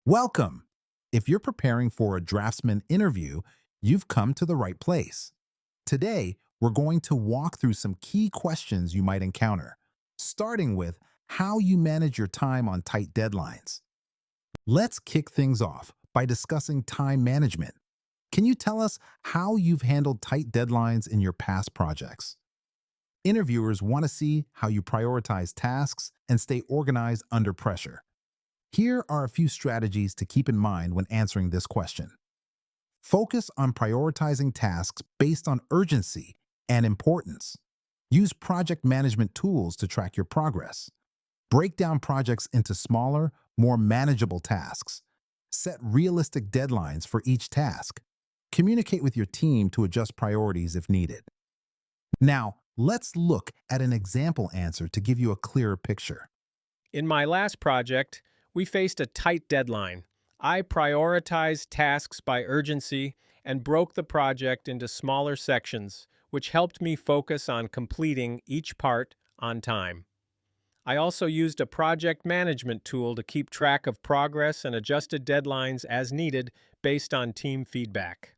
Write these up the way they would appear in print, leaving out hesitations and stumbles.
Welcome! If you're preparing for a Draftsman interview, you've come to the right place. Today, we're going to walk through some key questions you might encounter, starting with how you manage your time on tight deadlines. Let's kick things off by discussing time management. Can you tell us how you've handled tight deadlines in your past projects? Interviewers want to see how you prioritize tasks and stay organized under pressure. Here are a few strategies to keep in mind when answering this question. Focus on prioritizing tasks based on urgency and importance. Use project management tools to track your progress. Break down projects into smaller, more manageable tasks. Set realistic deadlines for each task. Communicate with your team to adjust priorities if needed. Now, let's look at an example answer to give you a clearer picture. In my last project, we faced a tight deadline. I prioritized tasks by urgency and broke the project into smaller sections, which helped me focus on completing each part on time. I also used a project management tool to keep track of progress and adjusted deadlines as needed based on team feedback.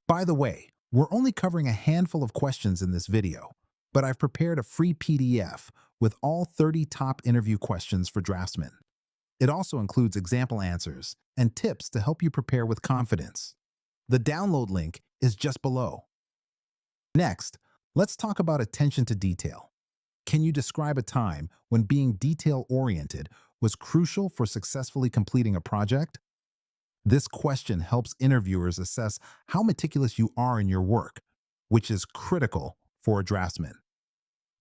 By the way, we're only covering a handful of questions in this video, but I've prepared a free PDF with all 30 top interview questions for Draftsman. It also includes example answers and tips to help you prepare with confidence. The download link is just below. Next, let's talk about attention to detail. Can you describe a time when being detail-oriented was crucial for successfully completing a project? This question helps interviewers assess how meticulous you are in your work, which is critical for a draftsman.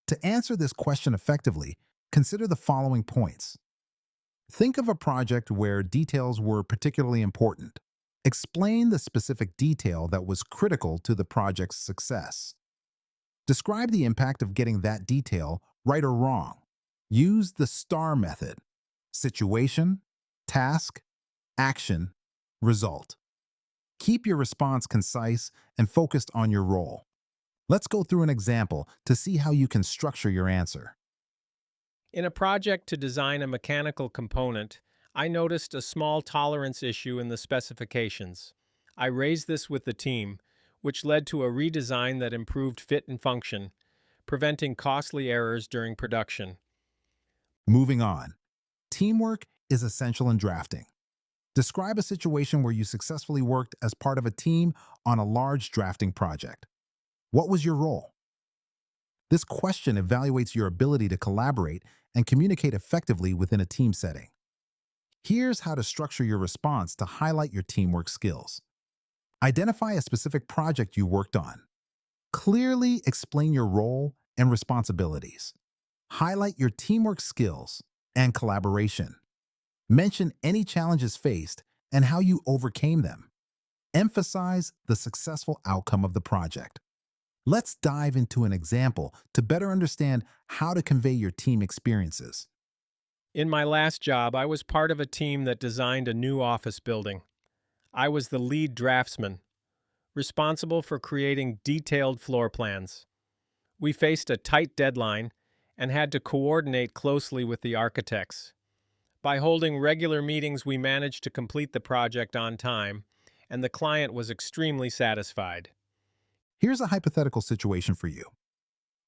To answer this question effectively, consider the following points. Think of a project where details were particularly important. Explain the specific detail that was critical to the project's success. Describe the impact of getting that detail right or wrong. Use the STAR method: situation, task, action, result. Keep your response concise and focused on your role. Let's go through an example to see how you can structure your answer. In a project to design a mechanical component, I noticed a small tolerance issue in the specifications. I raised this with the team, which led to a redesign that improved fit and function, preventing costly errors during production. Moving on. Teamwork is essential in drafting. Describe a situation where you successfully worked as part of a team on a large drafting project. What was your role? This question evaluates your ability to collaborate and communicate effectively within a team setting. Here's how to structure your response to highlight your teamwork skills. Identify a specific project you worked on. Clearly explain your role and responsibilities. Highlight your teamwork skills and collaboration. Mention any challenges faced and how you overcame them. Emphasize the successful outcome of the project. Let's dive into an example to better understand how to convey your team experiences. In my last job, I was part of a team that designed a new office building. I was the lead draftsman, responsible for creating detailed floor plans. We faced a tight deadline and had to coordinate closely with the architects. By holding regular meetings, we managed to complete the project on time, and the client was extremely satisfied. Here's a hypothetical situation for you.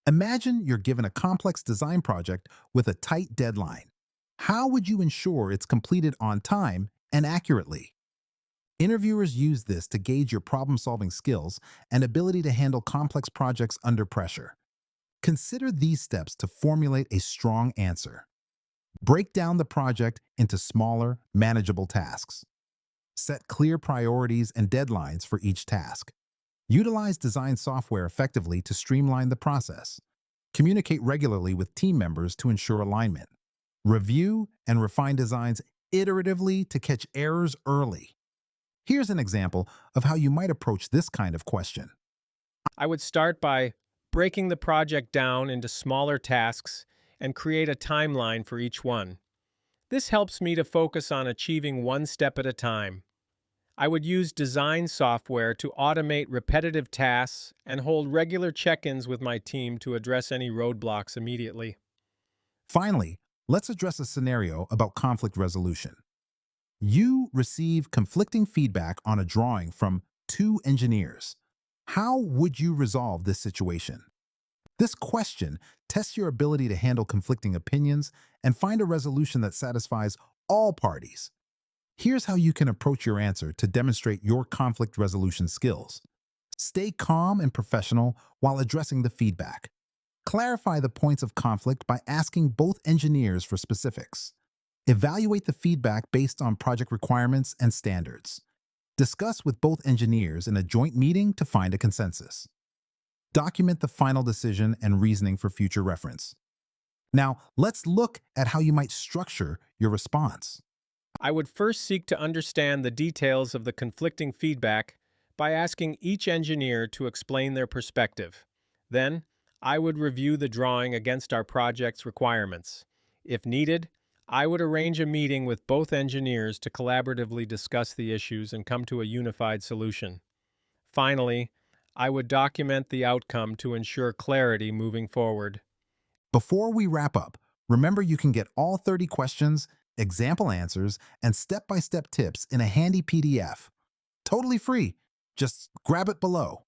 Imagine you're given a complex design project with a tight deadline. How would you ensure it's completed on time and accurately? Interviewers use this to gauge your problem-solving skills and ability to handle complex projects under pressure. Consider these steps to formulate a strong answer. Break down the project into smaller, manageable tasks. Set clear priorities and deadlines for each task. Utilize design software effectively to streamline the process. Communicate regularly with team members to ensure alignment. Review and refine designs iteratively to catch errors early. Here's an example of how you might approach this kind of question. I would start by breaking the project down into smaller tasks and create a timeline for each one. This helps me to focus on achieving one step at a time. I would use design software to automate repetitive tasks and hold regular check-ins with my team to address any roadblocks immediately. Finally, let's address a scenario about conflict resolution. You receive conflicting feedback on a drawing from two engineers. How would you resolve this situation? This question tests your ability to handle conflicting opinions and find a resolution that satisfies all parties. Here's how you can approach your answer to demonstrate your conflict resolution skills. Stay calm and professional while addressing the feedback. Clarify the points of conflict by asking both engineers for specifics. Evaluate the feedback based on project requirements and standards. Discuss with both engineers in a joint meeting to find a consensus. Document the final decision and reasoning for future reference. Now, let's look at how you might structure your response. I would first seek to understand the details of the conflicting feedback by asking each engineer to explain their perspective. Then, I would review the drawing against our project's requirements. If needed, I would arrange a meeting with both engineers to collaboratively discuss the issues and come to a unified solution. Finally, I would document the outcome to ensure clarity moving forward. Before we wrap up, remember you can get all 30 questions, example answers, and step-by-step tips in a handy PDF. Totally free. Just grab it below.